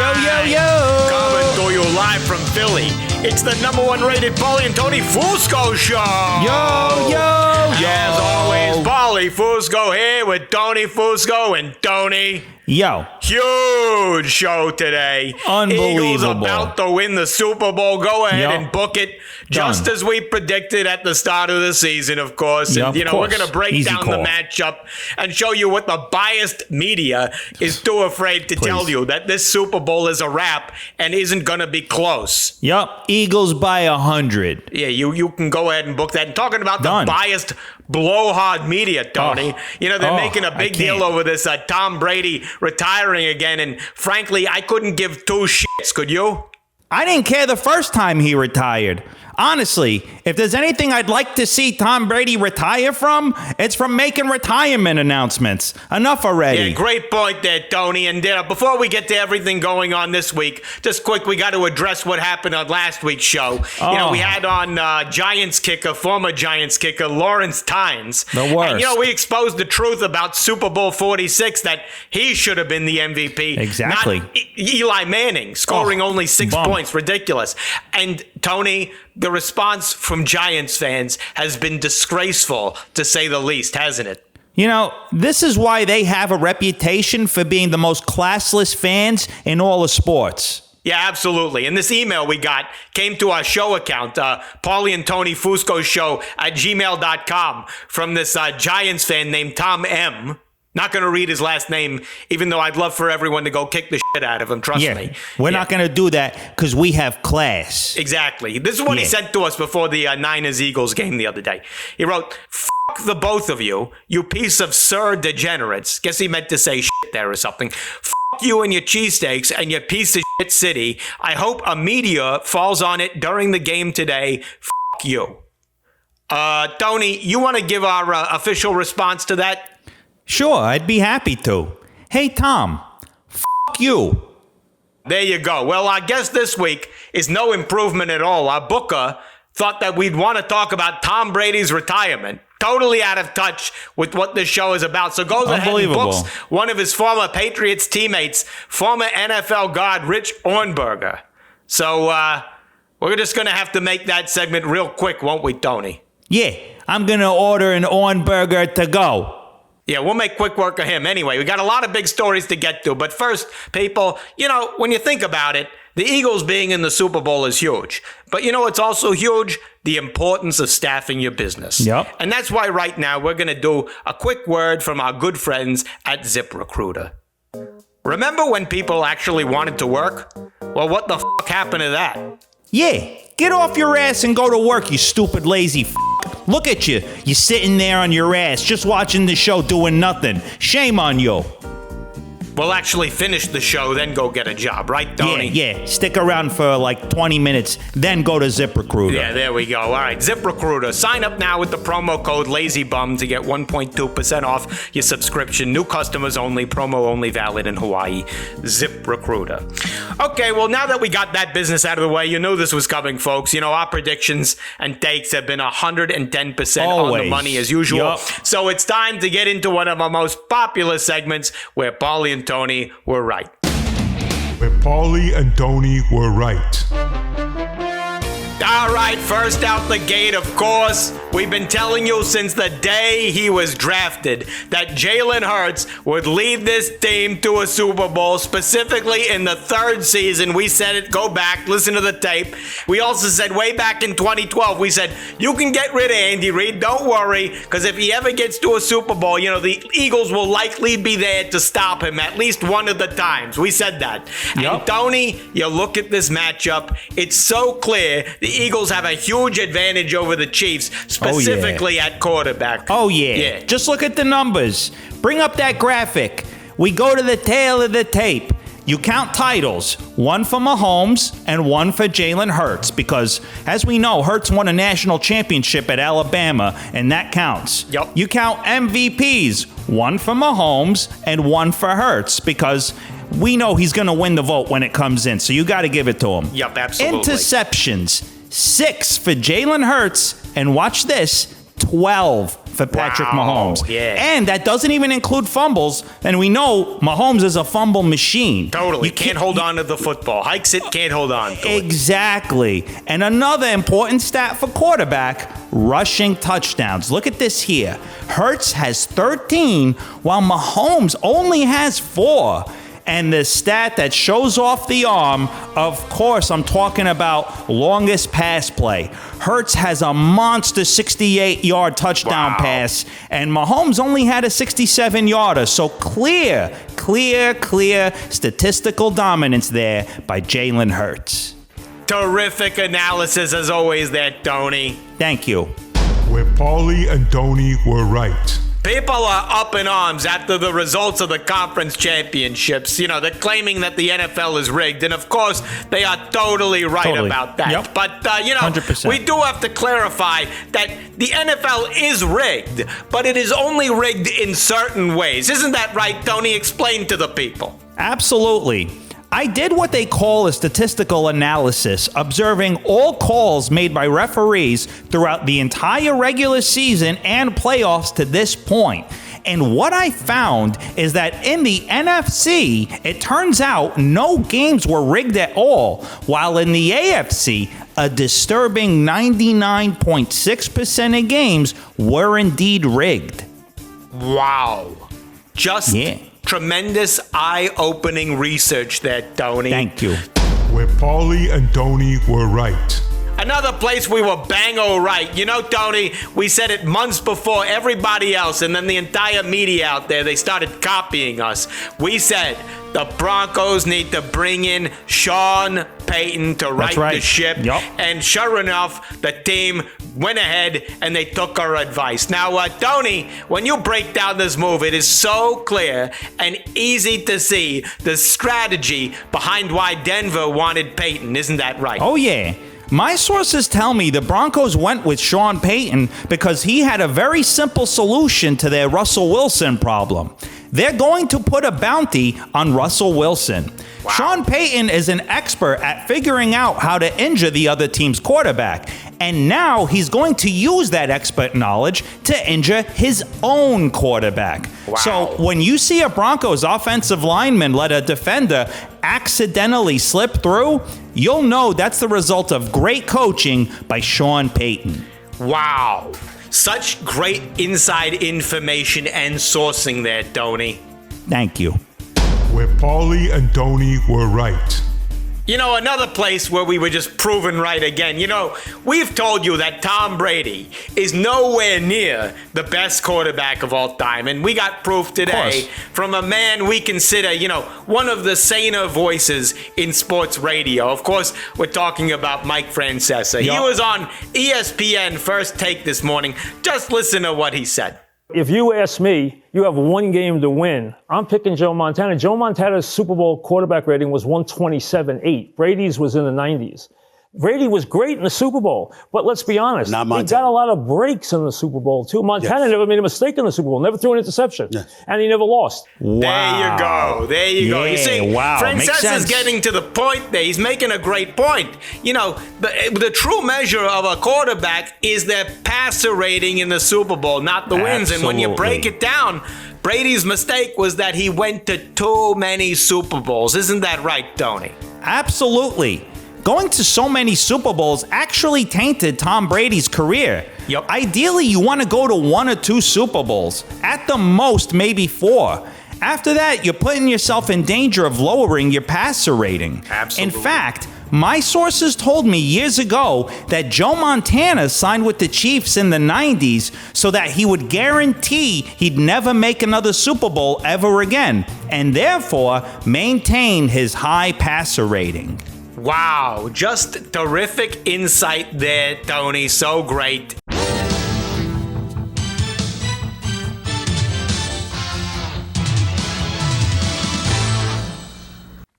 Yo. Coming to you live from Philly. It's the number one rated Paulie Tony FUSCO Show. Yo. As always, Paulie Fusco here with Tony Fusco and Tony. Yo. Huge show today. Unbelievable. Eagles about to win the Super Bowl. Go ahead Yep. and book it. Just as we predicted at the start of the season, of course. And, Yeah, of we're course. going to break Easy down call. the matchup and show you what the biased media is too afraid to tell you, that this Super Bowl is a wrap and isn't going to be close. Yup. Eagles by 100. Yeah, you can go ahead and book that. And talking about Done. the biased blowhard media, Tony. They're making a big deal over this Tom Brady retiring again. And frankly, I couldn't give two shits. Could you? I didn't care the first time he retired. Honestly, if there's anything I'd like to see Tom Brady retire from, it's from making retirement announcements. Enough already. Yeah, great point there, Tony. And before we get to everything going on this week, just quick, we got to address what happened on last week's show. We had on former Giants kicker, Lawrence Tynes. The worst. And, we exposed the truth about Super Bowl 46, that he should have been the MVP. Exactly. Not Eli Manning, scoring only 6 bum. points. Ridiculous. And, Tony, the response from Giants fans has been disgraceful, to say the least, hasn't it? This is why they have a reputation for being the most classless fans in all of sports. Yeah, absolutely. And this email we got came to our show account, Paulie and Tony Fusco Show at gmail.com, from this Giants fan named Tom M. Not going to read his last name, even though I'd love for everyone to go kick the shit out of him. Trust me. We're not going to do that because we have class. Exactly. This is what he said to us before the Niners-Eagles game the other day. He wrote, "Fuck the both of you, you piece of sir degenerates." Guess he meant to say shit there or something. Fuck you and your cheesesteaks and your piece of shit city. I hope a meteor falls on it during the game today. Fuck you. Tony, you want to give our official response to that? Sure, I'd be happy to. Hey, Tom, fuck you. There you go. Well, our guest this week is no improvement at all. Our booker thought that we'd want to talk about Tom Brady's retirement. Totally out of touch with what this show is about. So goes ahead and books one of his former Patriots teammates, former NFL guard Rich Ornberger. So we're just going to have to make that segment real quick, won't we, Tony? Yeah, I'm going to order an Ornberger to go. Yeah, we'll make quick work of him. Anyway, we got a lot of big stories to get to. But first, people, when you think about it, the Eagles being in the Super Bowl is huge. But what's also huge? The importance of staffing your business. Yep. And that's why right now we're going to do a quick word from our good friends at ZipRecruiter. Remember when people actually wanted to work? Well, what the f*** happened to that? Yeah, get off your ass and go to work, you stupid lazy f***. Look at you. You're sitting there on your ass just watching the show doing nothing. Shame on you. We'll actually finish the show, then go get a job, right, Tony? Yeah. Stick around for like 20 minutes, then go to ZipRecruiter. Yeah, there we go. All right, ZipRecruiter. Sign up now with the promo code LazyBum to get 1.2% off your subscription. New customers only, promo only valid in Hawaii. ZipRecruiter. Okay, well, now that we got that business out of the way, you knew this was coming, folks. Our predictions and takes have been 110% on the money as usual. Yep. So it's time to get into one of our most popular segments where Paulie and Tony were right. Where Paulie and Tony were right. All right, first out the gate, of course, we've been telling you since the day he was drafted that Jalen Hurts would lead this team to a Super Bowl, specifically in the third season. We said it, go back, listen to the tape. We also said way back in 2012, we said, you can get rid of Andy Reid, don't worry, because if he ever gets to a Super Bowl, the Eagles will likely be there to stop him at least one of the times. We said that. Yep. And Tony, you look at this matchup, it's so clear the Eagles have a huge advantage over the Chiefs, specifically at quarterback. Oh, yeah. Just look at the numbers. Bring up that graphic. We go to the tail of the tape. You count titles, one for Mahomes and one for Jalen Hurts, because, as we know, Hurts won a national championship at Alabama, and that counts. Yep. You count MVPs, one for Mahomes and one for Hurts, because we know he's going to win the vote when it comes in, so you got to give it to him. Yep, absolutely. Interceptions, 6 for Jalen Hurts, and watch this, 12 for Patrick Wow, Mahomes. yeah. And that doesn't even include fumbles. And we know Mahomes is a fumble machine. Totally. Can't hold on to the football. Hikes it, can't hold on to it. Exactly. And another important stat for quarterback, rushing touchdowns. Look at this here. Hurts has 13, while Mahomes only has 4. And the stat that shows off the arm, of course, I'm talking about longest pass play. Hurts has a monster 68-yard touchdown pass, and Mahomes only had a 67-yarder. So clear statistical dominance there by Jalen Hurts. Terrific analysis as always there, Tony. Thank you. Where Paulie and Tony were right. People are up in arms after the results of the conference championships. You know, they're claiming that the NFL is rigged, and of course, they are totally right about that. Yep. But, 100%. we do have to clarify that the NFL is rigged, but it is only rigged in certain ways. Isn't that right, Tony? Explain to the people. Absolutely. I did what they call a statistical analysis, observing all calls made by referees throughout the entire regular season and playoffs to this point. And what I found is that in the NFC, it turns out no games were rigged at all, while in the AFC, a disturbing 99.6% of games were indeed rigged. Wow. Just tremendous eye-opening research there, Tony. Thank you. Where Paulie and Tony were right. Another place we were bang-o right. You know, Tony, we said it months before everybody else, and then the entire media out there, they started copying us. We said the Broncos need to bring in Sean Payton to right the ship. Yep. And sure enough, the team went ahead and they took our advice. Now, Tony, when you break down this move, it is so clear and easy to see the strategy behind why Denver wanted Payton. Isn't that right? Oh, yeah. My sources tell me the Broncos went with Sean Payton because he had a very simple solution to their Russell Wilson problem. They're going to put a bounty on Russell Wilson. Wow. Sean Payton is an expert at figuring out how to injure the other team's quarterback. And now he's going to use that expert knowledge to injure his own quarterback. Wow. So when you see a Broncos offensive lineman let a defender accidentally slip through, you'll know that's the result of great coaching by Sean Payton. Wow. Such great inside information and sourcing there, Tony. Thank you. Where Paulie and Tony were right. You know, another place where we were just proven right again. You know, we've told you that Tom Brady is nowhere near the best quarterback of all time. And we got proof today from a man we consider, one of the saner voices in sports radio. Of course, we're talking about Mike Francesa. Yep. He was on ESPN First Take this morning. Just listen to what he said. If you ask me, you have one game to win. I'm picking Joe Montana. Joe Montana's Super Bowl quarterback rating was 127.8. Brady's was in the 90s. Brady was great in the Super Bowl, but let's be honest, he got a lot of breaks in the Super Bowl, too. Montana never made a mistake in the Super Bowl, never threw an interception, and he never lost. Wow. There you go. You see, Francesa's getting to the point there. He's making a great point. The true measure of a quarterback is their passer rating in the Super Bowl, not the wins. And when you break it down, Brady's mistake was that he went to too many Super Bowls. Isn't that right, Tony? Absolutely. Going to so many Super Bowls actually tainted Tom Brady's career. Yep. Ideally, you want to go to 1 or 2 Super Bowls. At the most, maybe 4. After that, you're putting yourself in danger of lowering your passer rating. Absolutely. In fact, my sources told me years ago that Joe Montana signed with the Chiefs in the 90s so that he would guarantee he'd never make another Super Bowl ever again, and therefore maintain his high passer rating. Wow, just terrific insight there, Tony. So great.